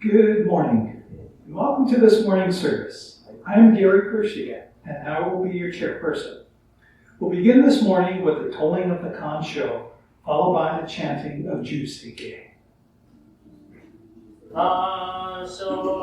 Good morning, and welcome to this morning's service. I am Kurashige, and I will be your chairperson. We'll begin this morning with the tolling of the Kansho, followed by the chanting of Jusei. Kansho.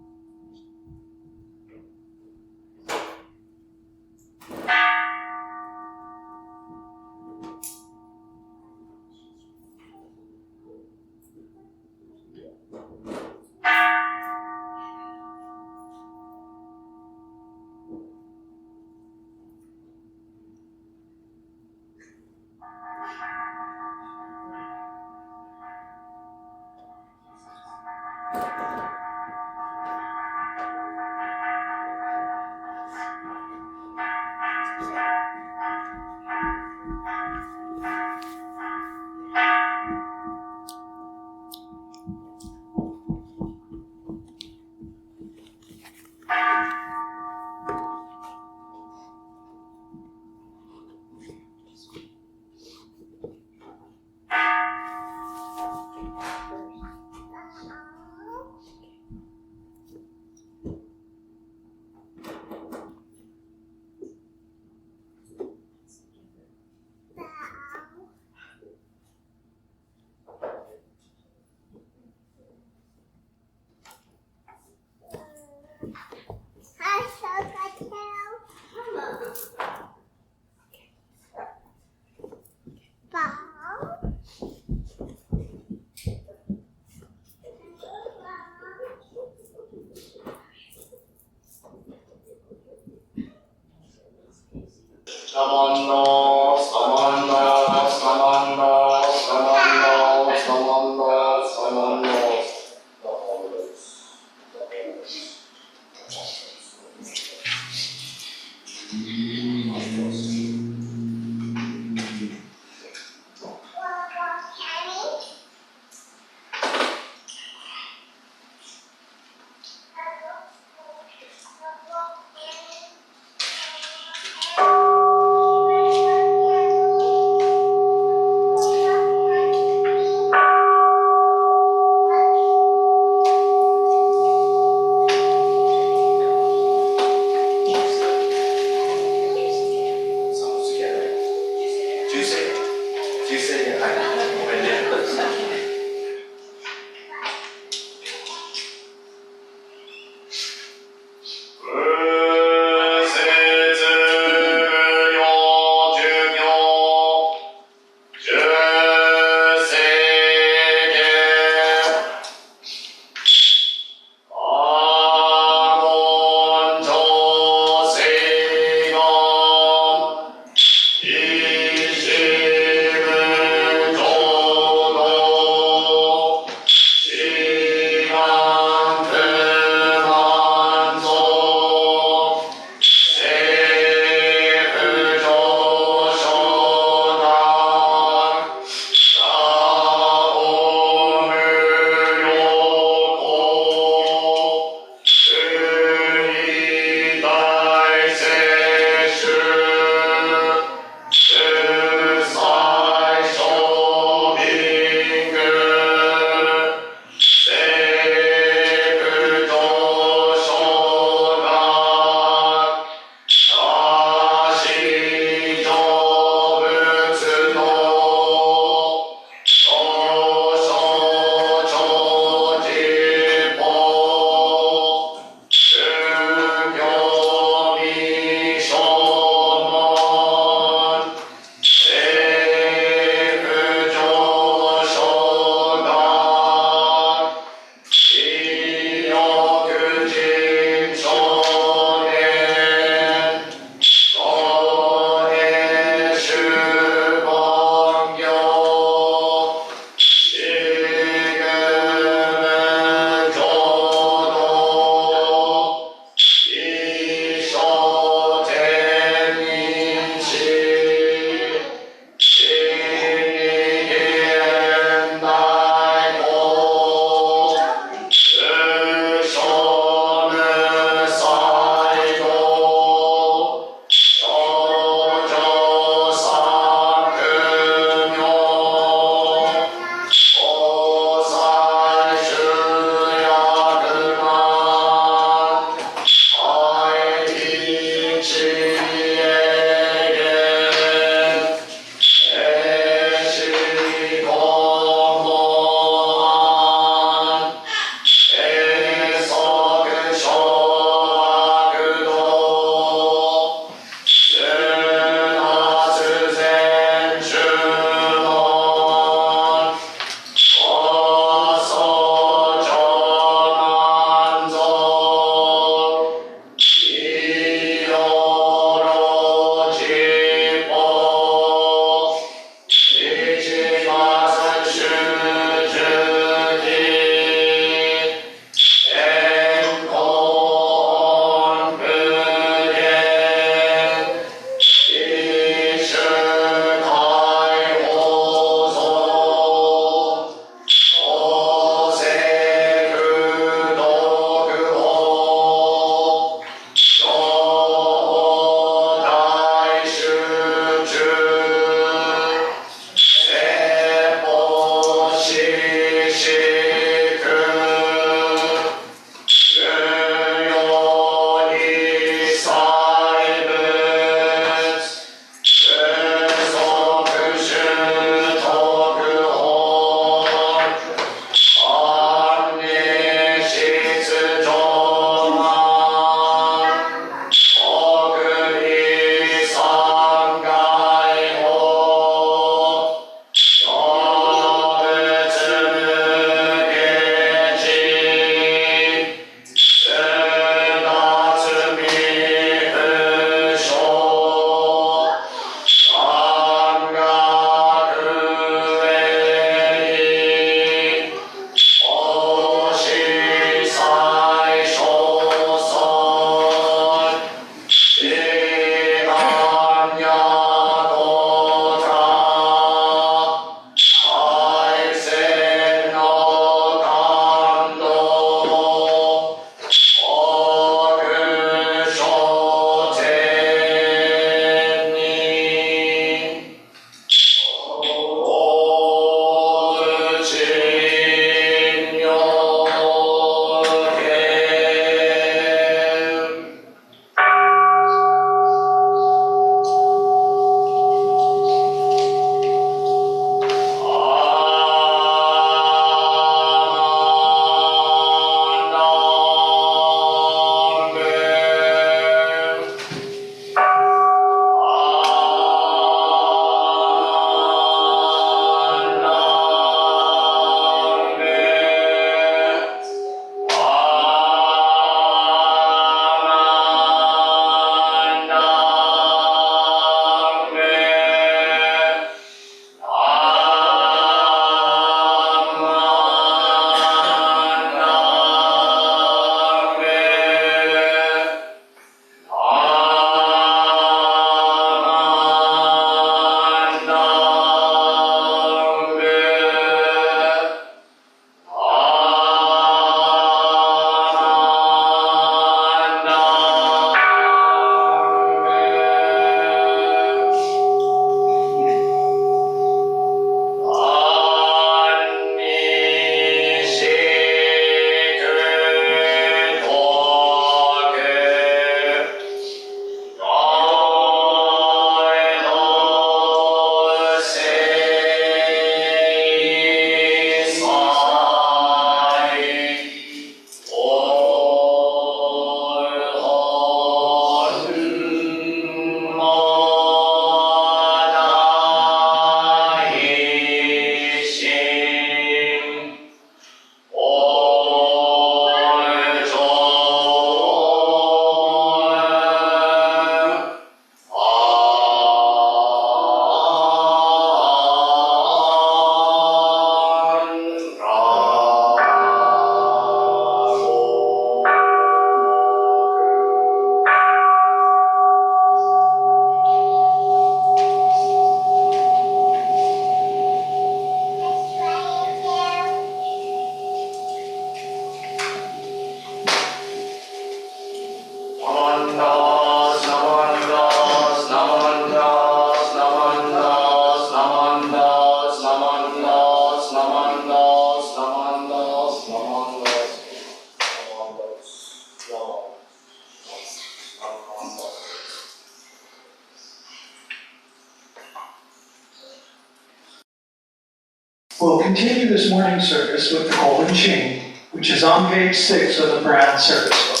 We'll continue this morning service with the golden chain, which is on page 6 of the brown service book.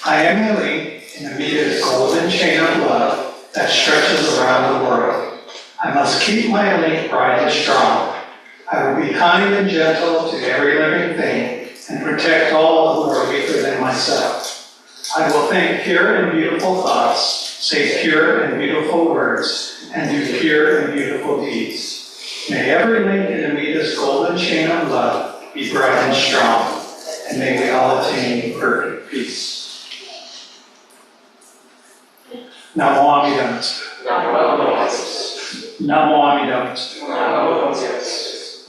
I am Eli, in Amita's golden chain of love that stretches around the world. I must keep my link bright and strong. I will be kind and gentle to every living thing and protect all who are weaker than myself. I will think pure and beautiful thoughts, say pure and beautiful words, and do pure and beautiful deeds. May every link in Amita's golden chain of love be bright and strong, and may we all attain perfect peace. Namo Amida Butsu. Namo Amida Butsu.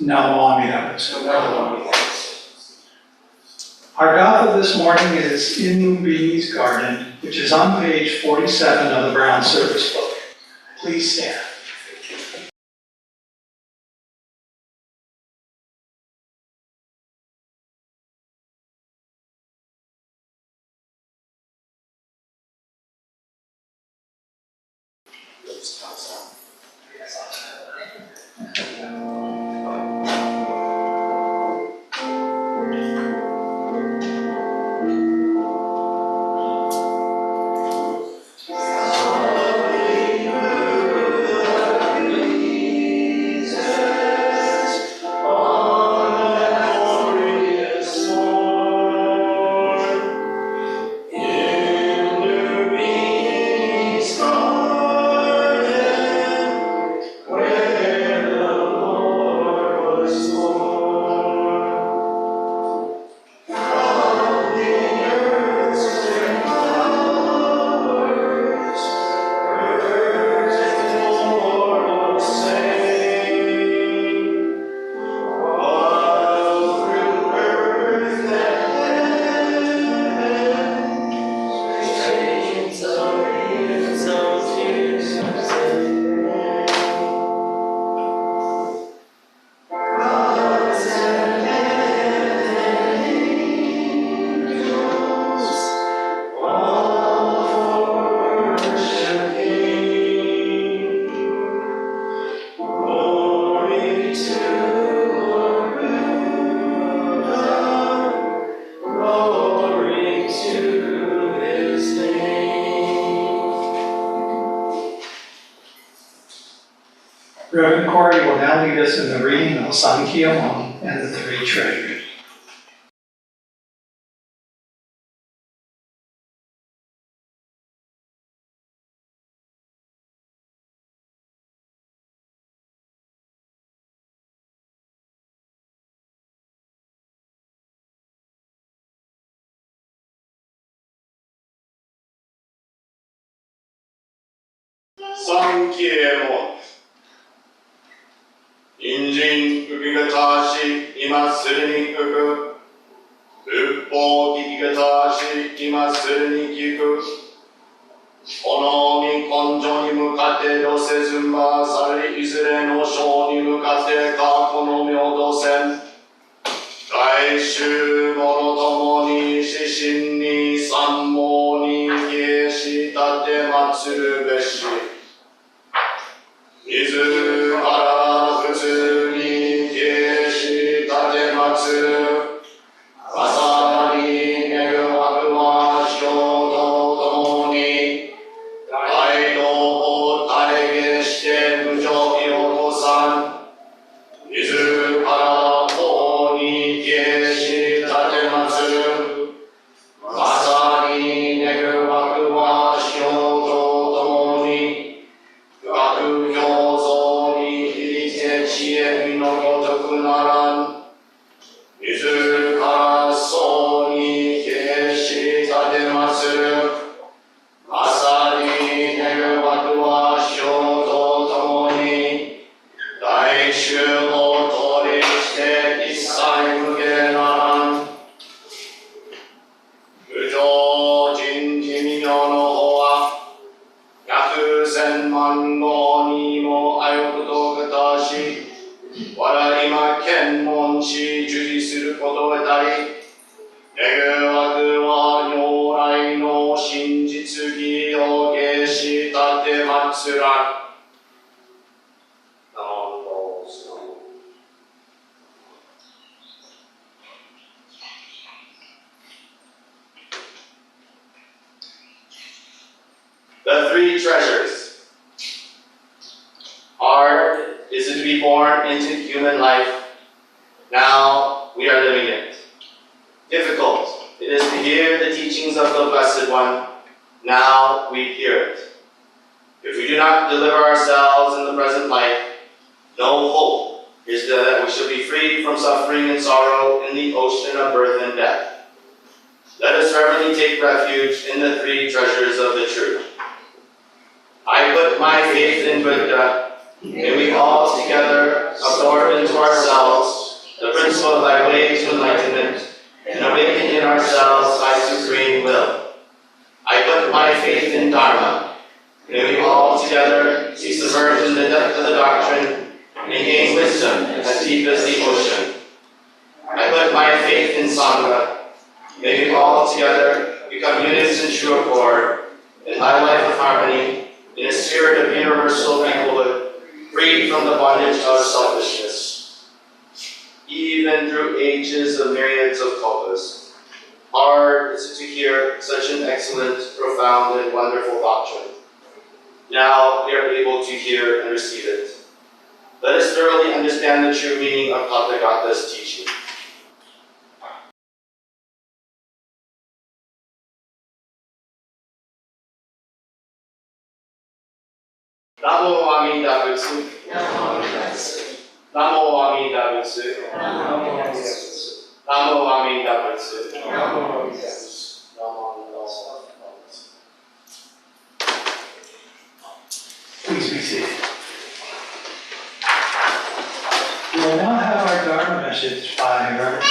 Namo Amida Butsu. Our Gatha this morning is in Lumbini's garden, which is on page 47 of the brown service book. Please stand. Reverend Kory will now lead us in the reading of Sankyamon and the Three Treasures. Sankyamon. 人参吹きがたし、今するに吹く。仏法聞きがたし、今するに聞く。この身根性に向かって路せずんばされいずれの章に向かって過去の明道線。来週ものともに指針に三毛に消し立て祀るべし。自ら普通に消し立て祀る。朝に願わくは人と共に大道を垂れ消して無常気を起こさん。自ら法に消し立て祀る。朝に願わくは人と共に学教像に響いて知恵のごとくならん。自ら僧に消し立て祀る。朝に願わくは人と共に大衆を取りして一切無形ならん。無常人事未明の方は百千万号にもあよくとくたし、わら今剣門恩し従事することを得たり、願わくは如来の真実義を下し立てまつら。The three treasures. Hard is it to be born into human life. Now we are living it. Difficult it is to hear the teachings of the Blessed One. Now we hear it. If we do not deliver ourselves in the present life, no hope is there that we shall be free from suffering and sorrow in the ocean of birth and death. Let us reverently take refuge in the three treasures of the truth. I put my faith in Buddha. May we all together absorb into ourselves the principle of thy way to enlightenment and awaken in ourselves thy supreme will. I put my faith in Dharma. May we all together see submerged in the depth of the doctrine and gain wisdom as deep as the ocean. I put my faith in Sangha. May we all together become units in true accord, in thy life of harmony, in a spirit of universal equalhood, freed from the bondage of selfishness. Even through ages of myriads of kalpas, hard is it to hear such an excellent, profound, and wonderful doctrine. Now we are able to hear and receive it. Let us thoroughly understand the true meaning of Tathagata's teaching. Namo Amida Butsu. Namo Amida Butsu. Namo Amida Butsu. Namo Amida Butsu. Namo Amida Butsu. Please be seated. We will now have our Dharma message by Reverend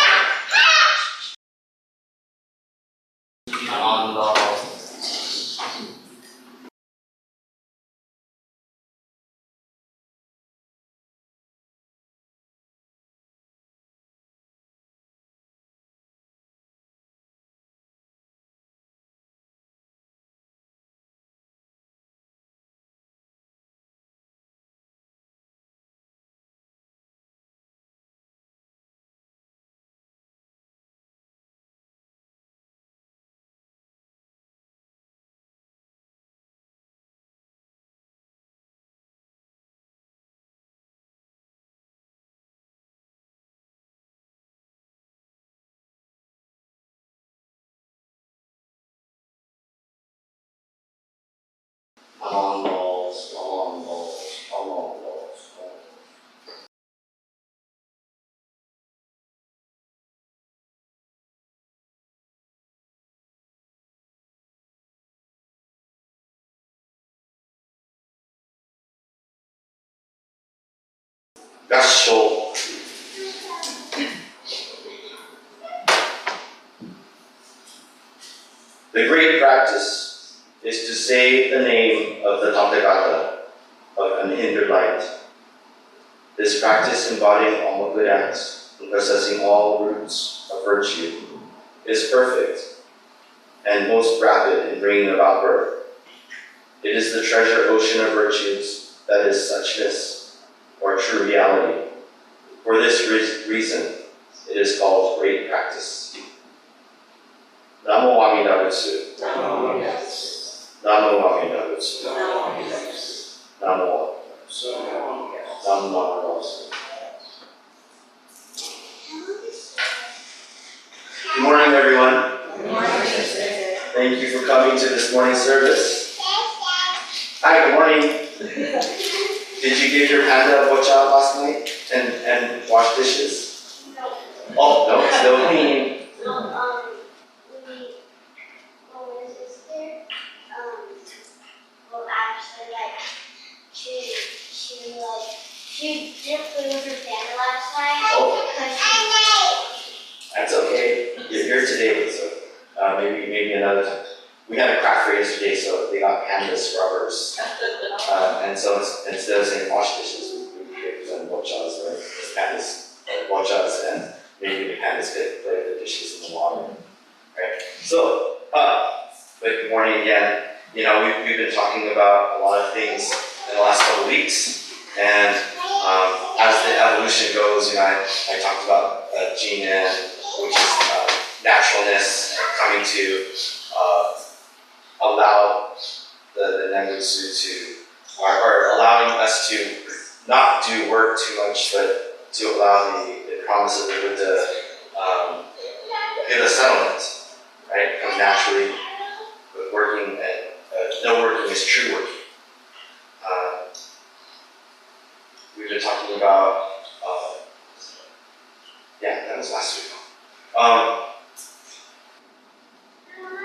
Kansho. The great practice is to say the name of the Tathagata of unhindered light. This practice, embodying all good acts and possessing all roots of virtue, is perfect and most rapid in bringing about birth. It is the treasure ocean of virtues that is suchness, or true reality. For this reason, it is called great practice. Namo Amida Butsu. Namo Amida Butsu. Namo Amida Butsu. Namo Amida Butsu. Good morning, everyone. Good morning. Thank you for coming to this morning's service. Hi, good morning. Did you give your panda a bocha last night and wash dishes? No. Oh, no, still clean. My sister, well, actually, she didn't clean her panda last night. Oh. That's okay. You're here today, so maybe another time. We had a craft fair yesterday, so they got panda scrubbers. And so instead of saying wash dishes, we give them bochas, right? Pandas wash mochas and maybe the pandas could play the dishes in the water. Right? So, good morning again. You know, we've been talking about a lot of things in the last couple of weeks, and as the evolution goes, you know, I talked about Jinan, which is naturalness, coming to allow the Nembutsu to, or allowing us to not do work too much, but to allow the promise of the Buddha give a settlement, right? It comes naturally with working, and no working is true working. We've been talking about, yeah, that was last week.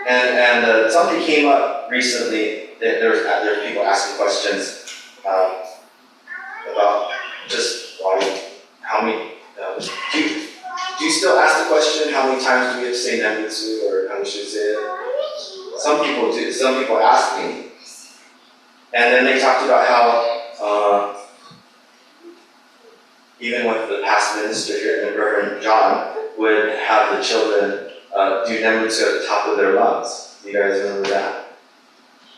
And something came up recently. There were people asking questions about just how many. Do you still ask the question, how many times do we have to say Nembutsu, or how we should say it? Some people do. Some people ask me, and then they talked about how even with the past minister here, the Reverend John, would have the children do Nembutsu at the top of their lungs. Do you guys remember that?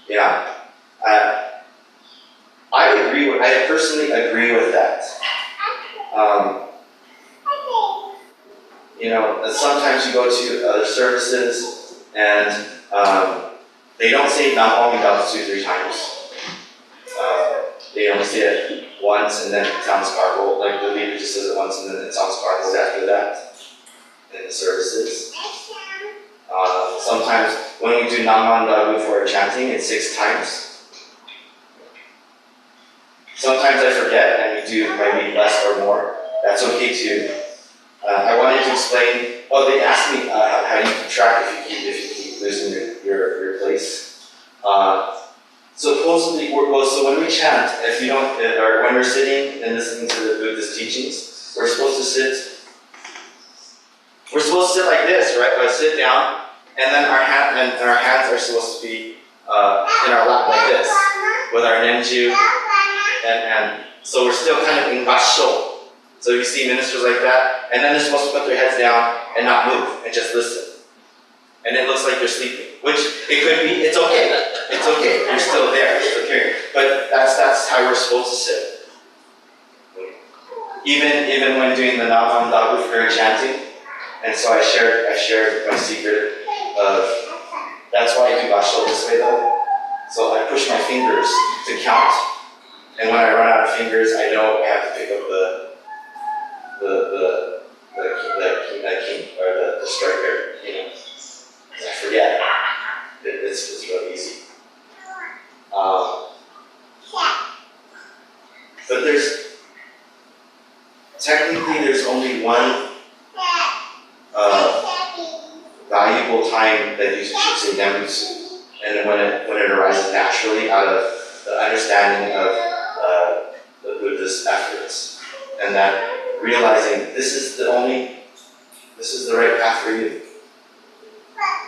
Yeah. I personally agree with that. You know, sometimes you go to other services and they don't say Namo Amidabutsu 3 times. They only say it once and then it sounds garbled. Like the leader just says it once and then it sounds garbled after that in the services. Sometimes when we do Naman Dagu for chanting, it's 6 times. Sometimes I forget and we do maybe less or more. That's okay too. I wanted to explain. Oh, they asked me how you keep track if you keep losing your place. Supposedly, so when we chant, if you don't, or when we're sitting and listening to the Buddhist teachings, we're supposed to sit. We're supposed to sit like this, right? Or sit down, and then our hands are supposed to be in our lap like this, with our nenju, and so we're still kind of in Gassho. So you see ministers like that, and then they're supposed to put their heads down and not move and just listen. And it looks like they're sleeping, which it could be. It's okay. It's okay. You're still there. You're still hearing. But that's how we're supposed to sit. Even when doing the Naman Dagu for chanting. And so I shared my secret of that's why I do Gassho this way though. So I push my fingers to count, and when I run out of fingers, I know I have to pick up the king or the striker. You know, I forget. It's real easy. But there's only one valuable time that you should say Nembutsu, and when it arises naturally out of the understanding of the Buddha's efforts, and that realizing this is the right path for you.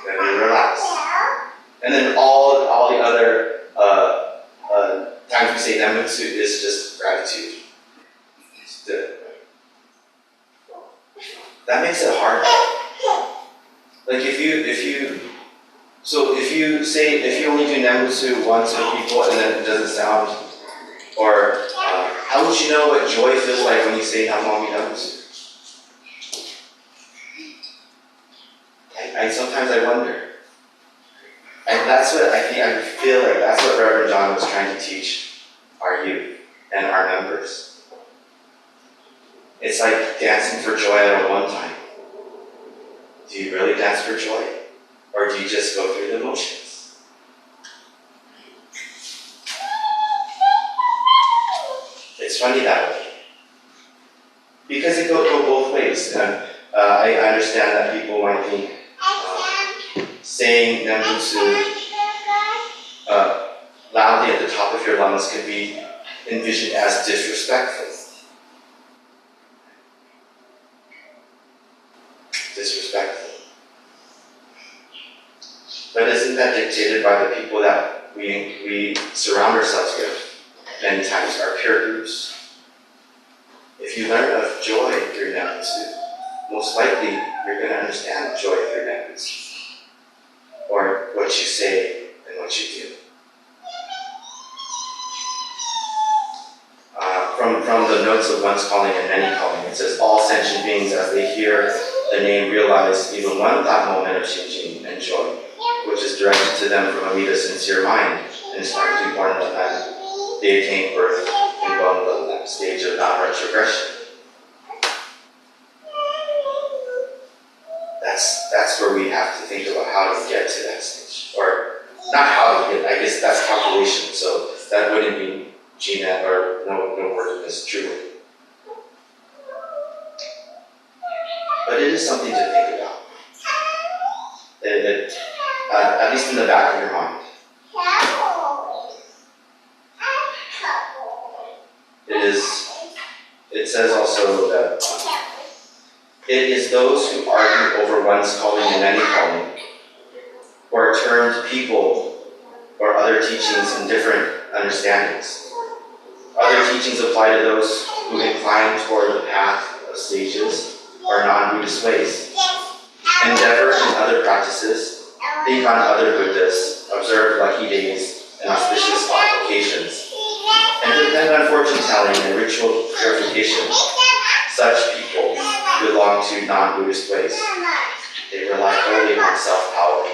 Then you relax. And then all the other times we say Nembutsu is just gratitude. That makes it hard. Like if you only do Nembutsu once with people and then it doesn't sound, or how would you know what joy feels like when you say Namo Nembutsu? Sometimes I wonder. And that's what I feel like that's what Reverend John was trying to teach our youth and our members. It's like dancing for joy at a one time. Do you really dance for joy? Or do you just go through the motions? It's funny that way. Because it goes both ways. And I understand that people might think saying Nembutsu loudly at the top of your lungs could be envisioned as disrespectful. But isn't that dictated by the people that we surround ourselves with? Many times our peer groups. If you learn of joy through Nembutsu, most likely you're going to understand joy through Nembutsu, or what you say and what you do. From the notes of One's Calling and Many Calling, it says, all sentient beings, as they hear the name, realize even one thought moment of Shinjin and joy, which is directed to them from Amida sincere mind, and inspired to be born in the planet. They attain birth in Bonbu, that stage of non-retrogression. That's where we have to think about how to get to that stage. Or, not how to get, I guess that's calculation, so that wouldn't be GNet or no word is truly. But it is something to think about. At least in the back of your mind. It says also that it is those who argue over one's calling and many calling, who are termed people or other teachings in different understandings. Other teachings apply to those who incline toward the path of sages or non-Buddhist ways. Endeavor in other practices, think on other Buddhas, observe lucky days and auspicious occasions, and depend on fortune telling and ritual purification. Such people belong to non-Buddhist ways. They rely wholly on self-power.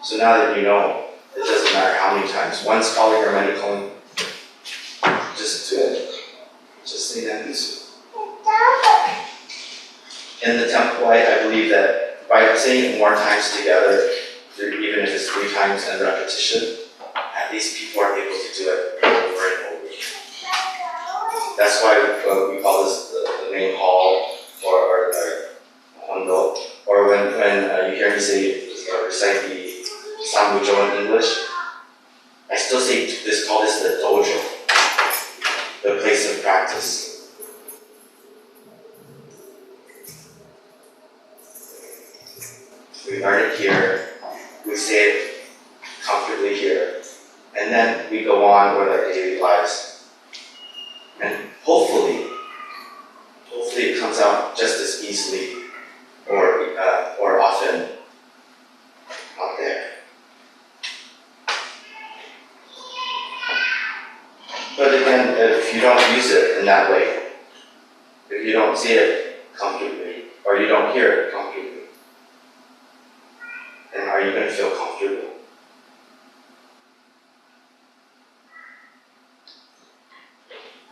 So now that you know, it doesn't matter how many times, one's calling or many calling, just do it. Just say that Nembutsu. In the temple, I believe that by saying it more times together, even if it's 3 times and repetition, at least people are able to do it over and over again. That's why we call this the main hall or hondo. Or when you hear me say recite the Sanbutsuge in English, I still say call this the dojo, the place of practice. We learn it here, we say it comfortably here, and then we go on with our daily lives. And hopefully it comes out just as easily or often out there. But again, if you don't use it in that way, if you don't see it comfortably, or you don't hear it comfortably, then are you going to feel comfortable?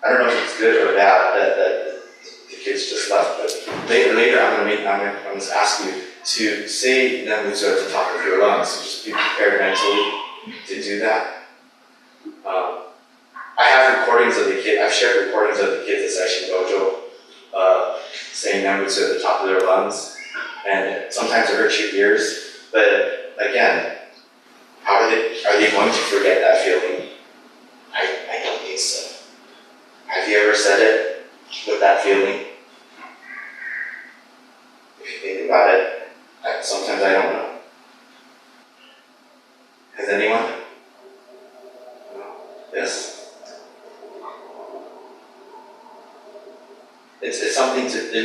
I don't know if it's good or bad that the kids just left, but later I'm going to ask you to say Nembutsu at the top of your lungs, so just be prepared mentally to do that. I have recordings of the kids, I've shared recordings of the kids at Seishin Dojo saying Nembutsu at the top of their lungs, and sometimes it hurts your ears, but again, are they going to forget that feeling? I don't think so. Have you ever said it with that feeling? If you think about it, sometimes I don't know. Has anyone? No? Yes? It's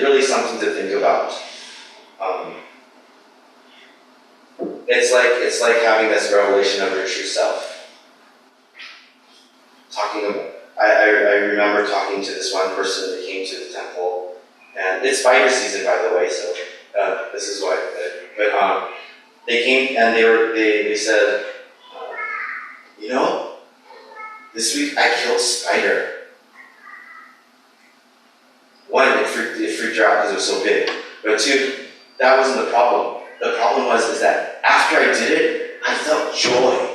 really something to think about. It's like having this revelation of your true self. I remember talking to this one person that came to the temple, and it's spider season, by the way, so this is why. But they came and they said, this week I killed spider. One, it freaked her out because it was so big. But 2, that wasn't the problem. The problem was that after I did it, I felt joy.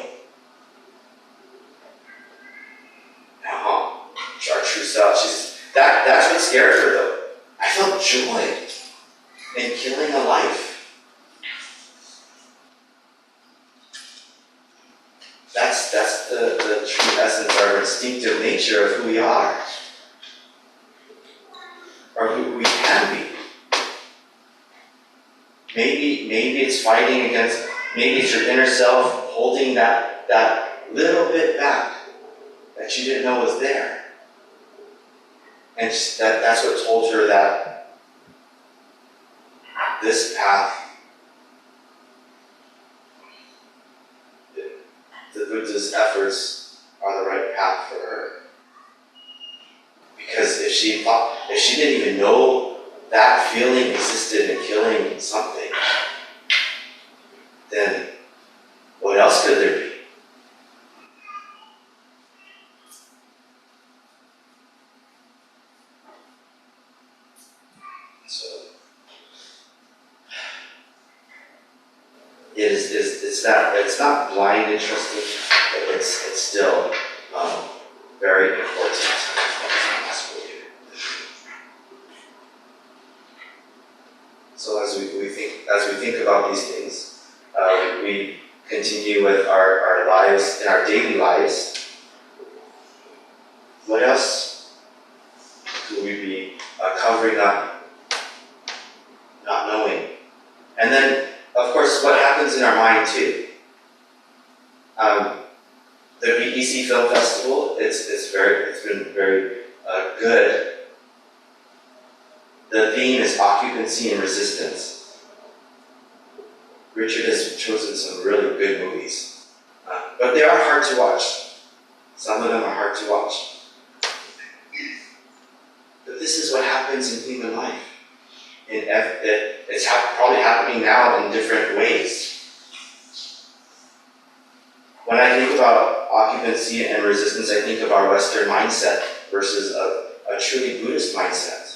Our true self. That's what scared her though. I felt joy in killing a life. That's the true essence, our instinctive nature of who we are. Or who we can be. Maybe it's fighting against, maybe it's your inner self holding that little bit back. that she didn't know was there. And that's what told her that this path, the Buddha's efforts are the right path for her. Because if she didn't even know that feeling existed in killing something, then what else could there be? So it's not blind interesting, but it's still very important. So as we think about these things, we continue with our lives, in our daily lives. What else could we be covering up, not knowing? And then, of course, what happens in our mind too. The BEC Film Festival, it's been very good. The theme is occupancy and resistance. Richard has chosen some really good movies, but they are hard to watch. Some of them are hard to watch. But this is what happens in human life. It's probably happening now in different ways. When I think about occupancy and resistance, I think of our Western mindset versus a truly Buddhist mindset.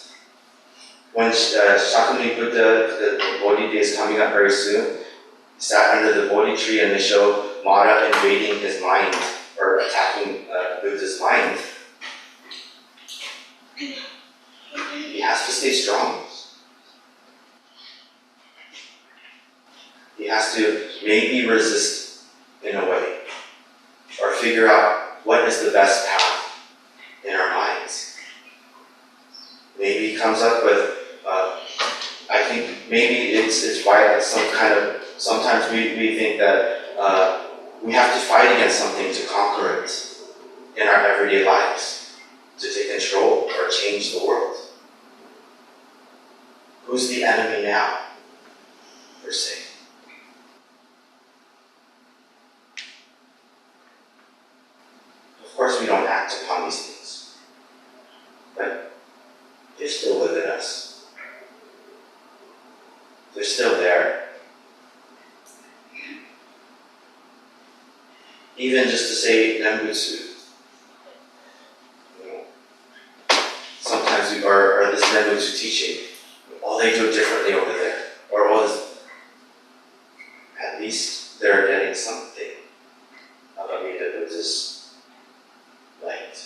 When Shakyamuni Buddha, the Bodhi day is coming up very soon, he sat under the Bodhi tree and they show Mara invading his mind, or attacking Buddha's mind. He has to stay strong. He has to maybe resist in a way, or figure out what is the best path in our minds. Maybe he comes up with, I think maybe it's why sometimes we think that we have to fight against something to conquer it in our everyday lives, to take control or change the world. Who's the enemy now, per se? Of course we don't act upon these things, but they're still within us. They're still there. Even just to say Nembutsu. Sometimes we are this Nembutsu teaching. They do it differently over there. Or at least they're getting something of Amida Buddha's light.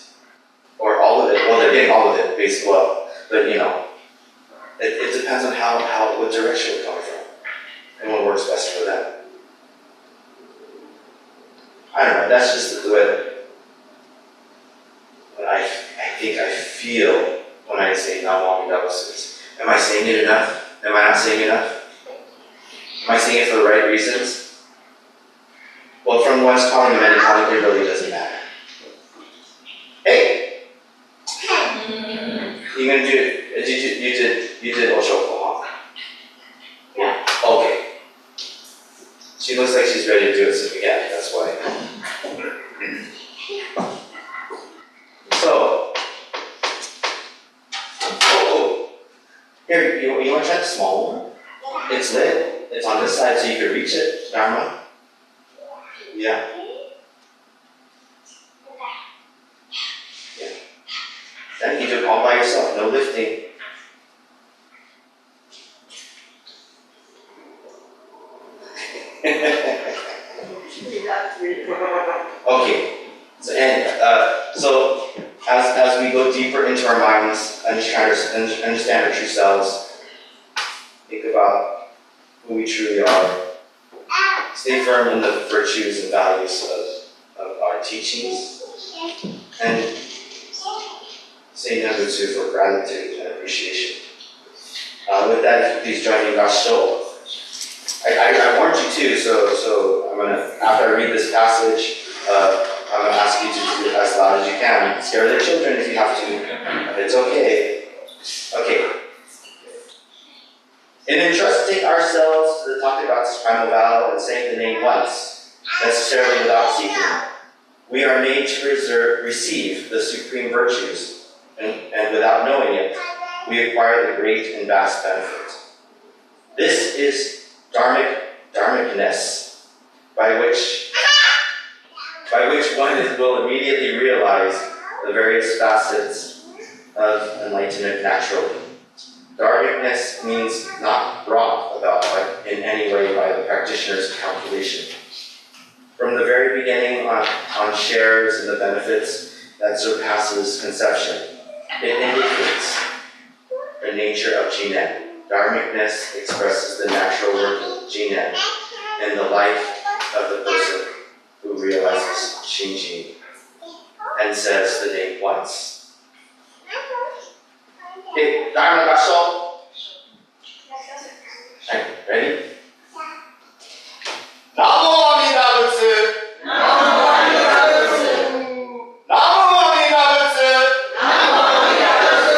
Or all of it. Well, they're getting all of it, basically. Well, but it depends on what direction we're coming from and what works best for them. I don't know, that's just the way that I think I feel when I say Namo Amida Butsu. Am I saying it enough? Am I not saying enough? Am I saying it for the right reasons? Well, from one's calling to many calling, it really doesn't matter. Hey! You're gonna do it. You did Oshoku, huh? Yeah. Okay. She looks like she's ready to do it, so again, that's why. So, here, you want to try the small one? It's lit. It's on this side so you can reach it. Dharma? Yeah. Yeah. Then you do it all by yourself, no lifting. Okay. So as we go deeper into our minds, understand our true selves, think about who we truly are, stay firm in the virtues and values of our teachings, and say Nembutsu for gratitude and appreciation. With that, please join me in Kansho. I warned you too, so I'm gonna, after I read this passage, I'm going to ask you to do it as loud as you can. Scare the children if you have to. It's okay. Okay. In entrusting ourselves to the Tathagata's primal vow and saying the name once, necessarily without seeking, we are made to receive the supreme virtues, and without knowing it, we acquire the great and vast benefit. This is dharmicness, by which one will immediately realize the various facets of enlightenment naturally. Dharmicness means not brought about in any way by the practitioner's calculation. From the very beginning on shares and the benefits that surpasses conception, it indicates the nature of Jinen. Dharmicness expresses the natural working of Jinen and the life of the person who realizes Shinjin and says the name once. Okay, Dharma Gaso. Ready? Namo Amida Butsu. Namo Amida Butsu. Namo Amida Butsu. Namo Amida Butsu.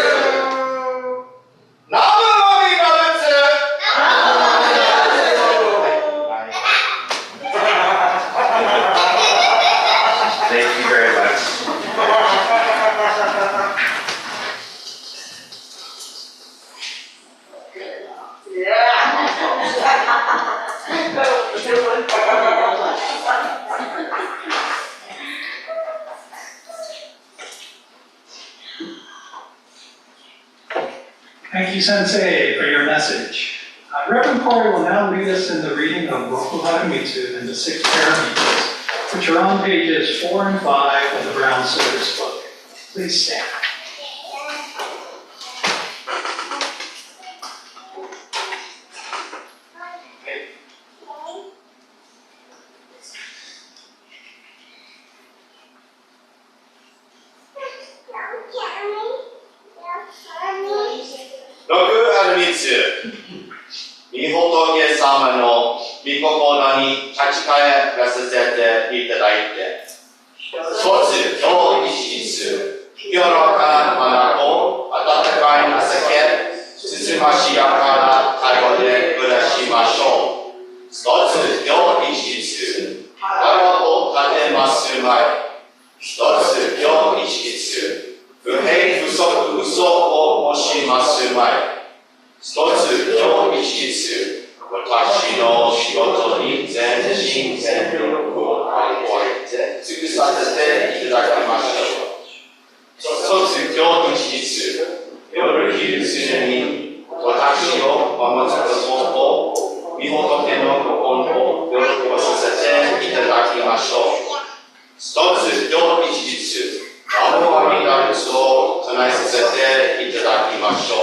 Namo Amida Butsu. Namo Amida Butsu. Thank you very much. Thank you, Sensei, for your message. Reverend Kory will now lead us in the reading of Roku Haramitsu and the 6 Paramitas, which are on pages 4 and 5 of the Brown Service book. Please stand. Roku Haramitsu. Mihotoge sama no mikokona ni kachikayaらさせていただいて、一つ今日一日、清らかな花と温かい情け、つつましやかな会話で暮らしましょう。一つ今日一日、腹を立てますまい。一つ今日一日、不平不足嘘を申しますまい。一つ今日一日、私の仕事に全身全力を挙げて尽くさせていただきましょう。一つ今日一日、夜昼常に私を守ることを御仏の心を喜ばさせていただきましょう。一つ今日一日、ナモアミダ仏を唱えさせていただきましょう。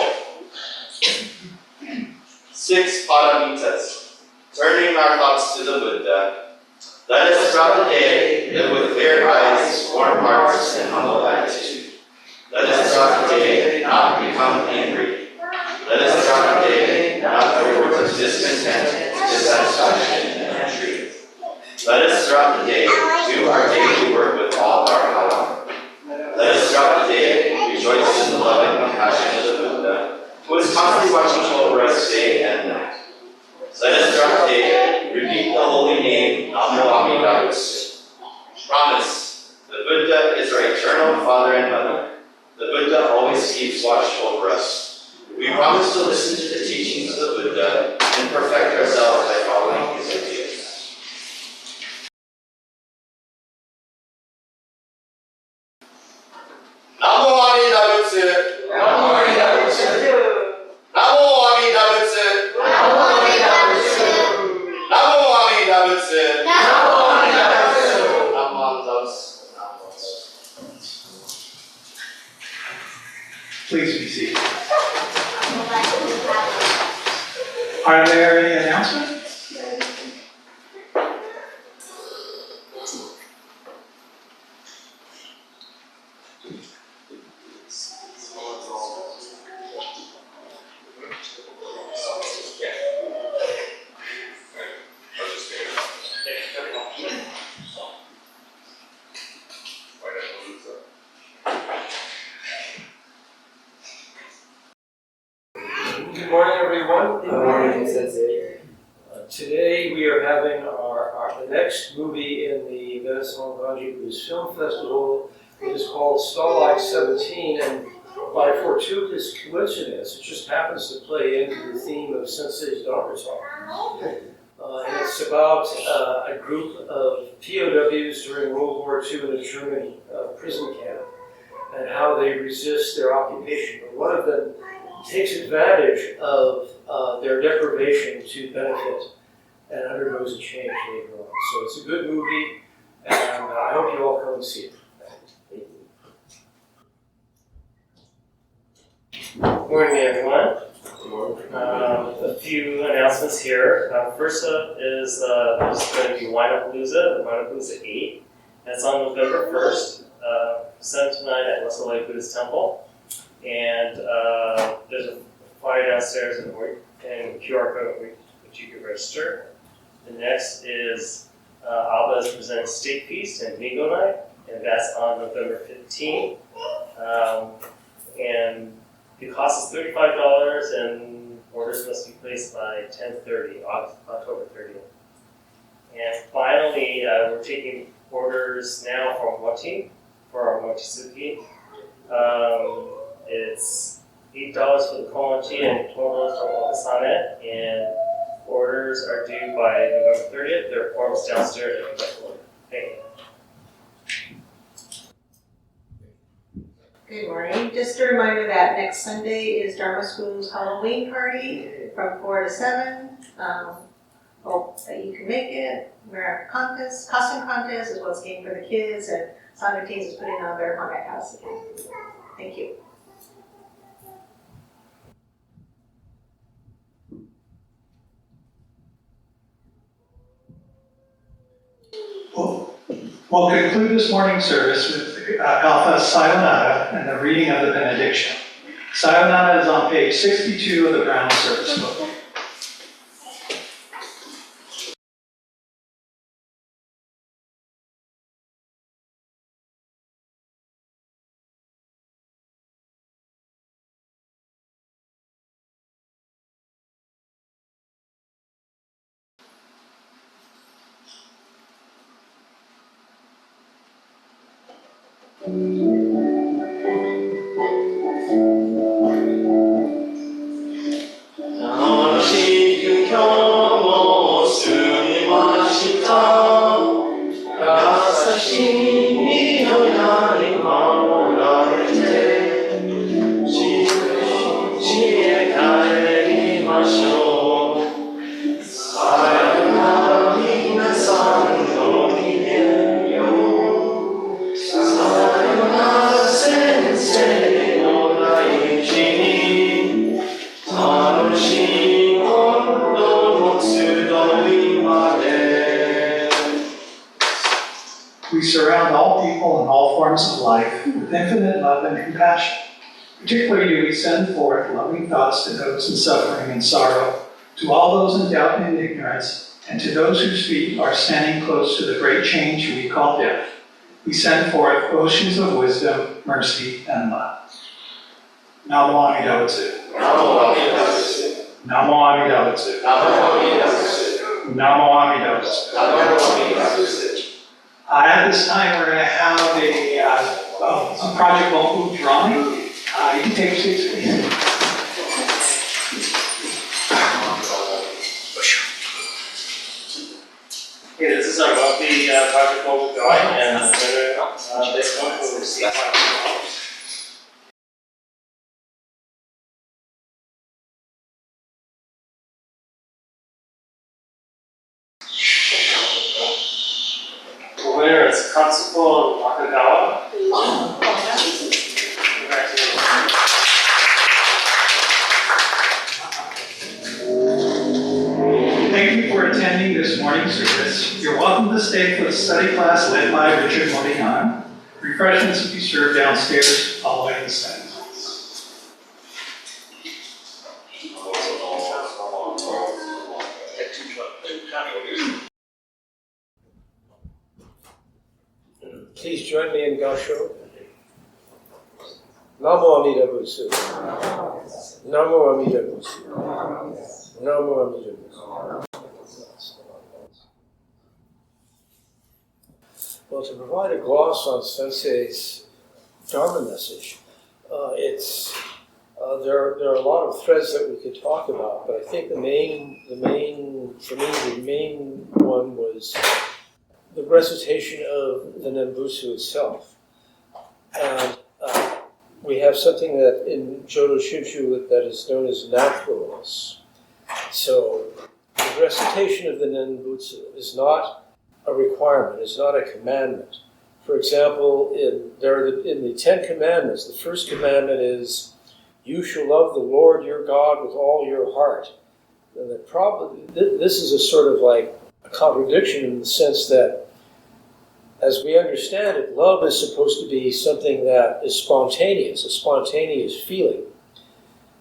6 Paramitas. Turning our thoughts to the Buddha, let us throughout the day live with clear eyes, warm hearts, and humble attitude. Let us throughout the day not become angry. Let us throughout the day not utter words of discontent, dissatisfaction, and retreat. Let us throughout the day do our daily work with all our heart. Let us throughout the day rejoice in the love and compassion of the Buddha, who is constantly watching over us day and night. Let us throughout the day repeat the holy name, Namo Amida Butsu. Promise, the Buddha is our eternal Father and Mother. The Buddha always keeps watch over us. We promise to listen to the teachings of the Buddha and perfect ourselves by following his ideas. Namo Amida Butsu. Namo Amida Butsu. Namo Amida Butsu. Namo Amida Butsu. Namo Amida Butsu. Namo Amida Butsu. Namo Amida Butsu. Please be seated. Are there any announcements? Good morning, everyone. Good morning, Sensei. Today we are having the next movie in the Venezuelan Ganji Blues Film Festival. It is called Starlight 17, and by fortuitous coincidence, it just happens to play into the theme of Sensei's Dharma talk. And it's about a group of POWs during World War II in a German prison camp and how they resist their occupation. But one of them takes advantage of their deprivation to benefit and undergoes a change later on. So it's a good movie, and I hope you all come and see it. Good morning, everyone. A few announcements here. First up is there's going to be Winapalooza 8. That's on November 1st, 7 to 9 at Russell Lake Buddhist Temple. And there's a flyer downstairs and QR code which you can register. The next is Alba's presents Steak Feast and Bingo Night, and that's on November 15th. And the cost is $35, and orders must be placed by 10:30, October 30th. And finally, we're taking orders now for mochi, for our mochisuki. It's $8 for the komochi and $12 for wakasane, and orders are due by November 30th. There are forms downstairs if you'd like to order. Thank you. Good morning. Just a reminder that next Sunday is Dharma School's Halloween party from 4 to 7. Hope that you can make it. We're at a costume contest, as well as game for the kids, and Sonic Teens is putting on their haunted house again. Thank you. We'll conclude this morning's service with Gatha's Sayonara and the reading of the Benediction. Sayonara is on page 62 of the Brown Service Book. We surround all people and all forms of life with infinite love and compassion. Particularly do we send forth loving thoughts to those in suffering and sorrow, to all those in doubt and ignorance, and to those whose feet are standing close to the great change we call death. We send forth oceans of wisdom, mercy, and love. Namo Amida Butsu. Namo Amida Butsu. Namo Amida Butsu. Namo Amida Butsu. At this time, we're going to have a Project Bonbu drawing. You can take seats, please. Okay, this is our monthly Project Bonbu drawing, and this month we'll receive $500. The winner is Katsuko Nakagawa. Thank you for attending this morning's service. You're welcome to stay for the study class led by Richard Modiano. Refreshments will be served downstairs following the study. Please join me in Kansho. Namo Amida Butsu. Namo Amida Butsu. Namo Amida Butsu. Well, to provide a gloss on Sensei's Dharma message, there are a lot of threads that we could talk about, but I think the main one was the recitation of the Nembutsu itself. And we have something that in Jodo Shinshu that is known as naturalness. So the recitation of the Nembutsu is not a requirement, is not a commandment. For example, in the Ten Commandments, the first commandment is, you shall love the Lord your God with all your heart. And this is a sort of like a contradiction in the sense that, as we understand it, love is supposed to be something that is spontaneous, a spontaneous feeling.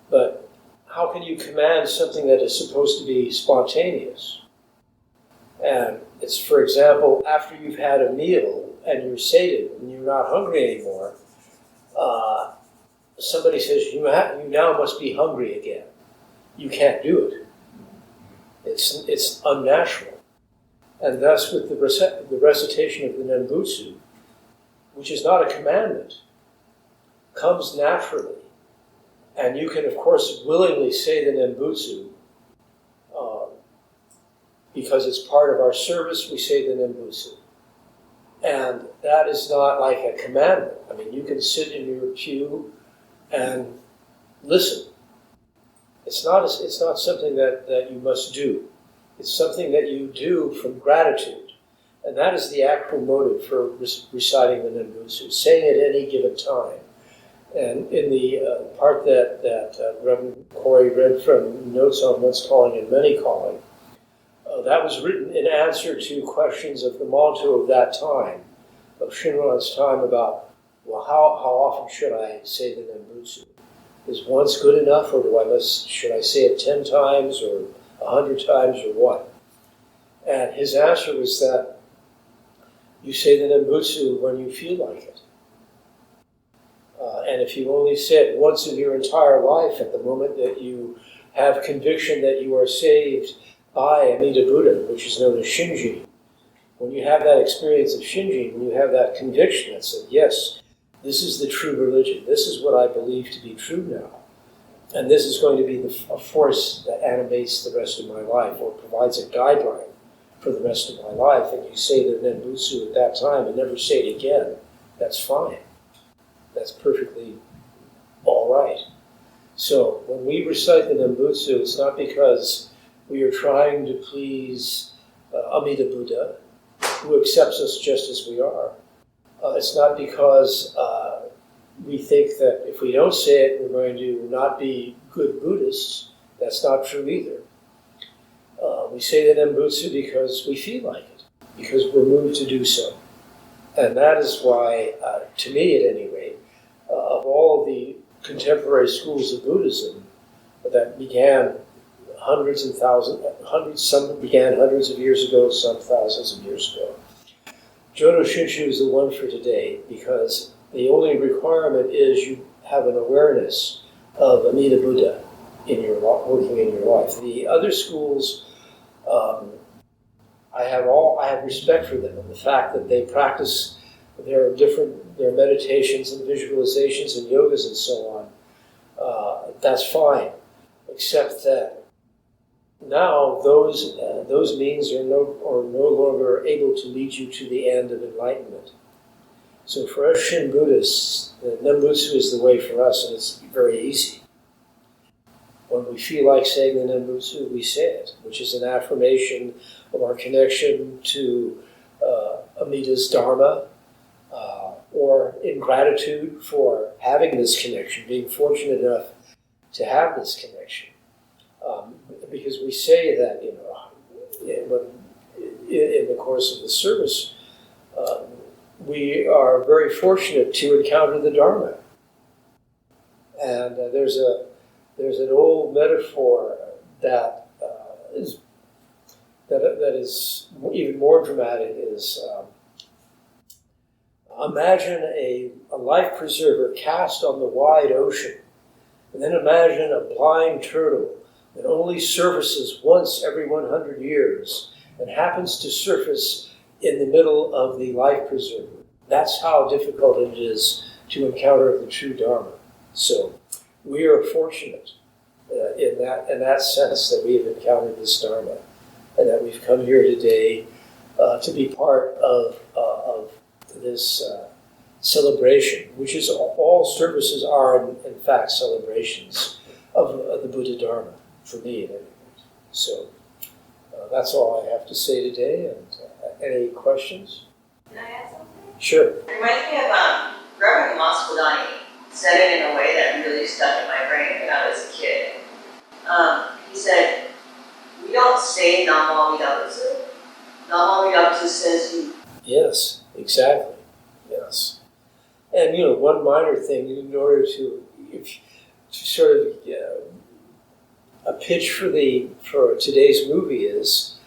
But how can you command something that is supposed to be spontaneous? And it's, for example, after you've had a meal and you're sated and you're not hungry anymore, somebody says, you now must be hungry again. You can't do it. It's unnatural. And thus with the recitation of the Nembutsu, which is not a commandment, comes naturally. And you can, of course, willingly say the Nembutsu. Because it's part of our service, we say the Nembutsu. And that is not like a commandment. I mean, you can sit in your pew and listen. It's not something that you must do. It's something that you do from gratitude. And that is the actual motive for reciting the Nembutsu, saying it at any given time. And in the part that Reverend Kory read from Notes on Once Calling and Many Calling, that was written in answer to questions of the Monto of that time, of Shinran's time, about, well, how often should I say the Nembutsu? Is once good enough, or should I say it 10 times, or 100 times, or what? And his answer was that you say the Nembutsu when you feel like it. And if you only say it once in your entire life, at the moment that you have conviction that you are saved by Amida Buddha, which is known as Shinji, when you have that experience of Shinji, when you have that conviction that says, yes, this is the true religion, this is what I believe to be true now, and this is going to be a force that animates the rest of my life, or provides a guideline for the rest of my life, and you say the Nembutsu at that time and never say it again, that's fine. That's perfectly all right. So when we recite the Nembutsu, it's not because we are trying to please Amida Buddha, who accepts us just as we are. It's not because we think that if we don't say it, we're going to not be good Buddhists. That's not true either. We say the Nembutsu because we feel like it, because we're moved to do so. And that is why, to me at any rate, of all the contemporary schools of Buddhism that began some began hundreds of years ago, some thousands of years ago, Jodo Shinshu is the one for today, because the only requirement is you have an awareness of Amida Buddha working in your life. The other schools, I have respect for them, and the fact that they practice their meditations and visualizations and yogas and so on, that's fine, except that now those means are no longer able to lead you to the end of enlightenment. So for us Shin Buddhists, the Nembutsu is the way for us, and it's very easy. When we feel like saying the Nembutsu, we say it, which is an affirmation of our connection to Amida's Dharma, or in gratitude for having this connection, being fortunate enough to have this connection. Because we say that, in the course of the service, we are very fortunate to encounter the Dharma. And there's an old metaphor that is even more dramatic. Is Imagine a life preserver cast on the wide ocean, and then imagine a blind turtle that only surfaces once every 100 years and happens to surface in the middle of the life preserver. That's how difficult it is to encounter the true Dharma. So we are fortunate in that sense that we have encountered this Dharma and that we've come here today to be part of this celebration, which is all services are in fact celebrations of the Buddha Dharma, for me at any rate. So that's all I have to say today, and any questions? Can I add something? Sure. It reminds me of Reverend Masvidani said it in a way that really stuck in my brain when I was a kid. He said, we don't say Namo Amida Butsu. Namo Amida Butsu says you. Yes, exactly. Yes. And, one minor thing in order to sort of a pitch for today's movie is,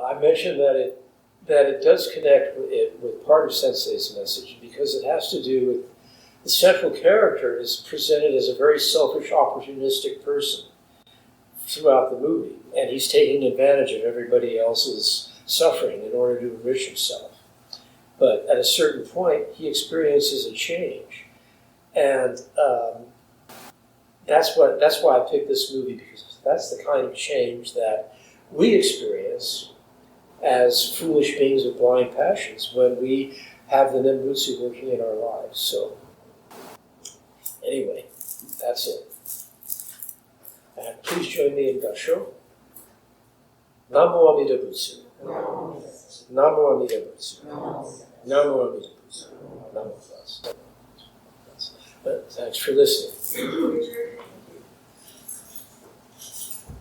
I mentioned that it does connect with part of Sensei's message because it has to do with the central character is presented as a very selfish, opportunistic person throughout the movie, and he's taking advantage of everybody else's suffering in order to enrich himself. But at a certain point, he experiences a change, and that's why I picked this movie, because that's the kind of change that we experience as foolish beings with blind passions when we have the Nembutsu working in our lives. So, anyway, that's it. And please join me in Gassho. Namo Amida Butsu. Namo Amida Butsu. Namo Amida Butsu. Namo Butsu. But thanks for listening.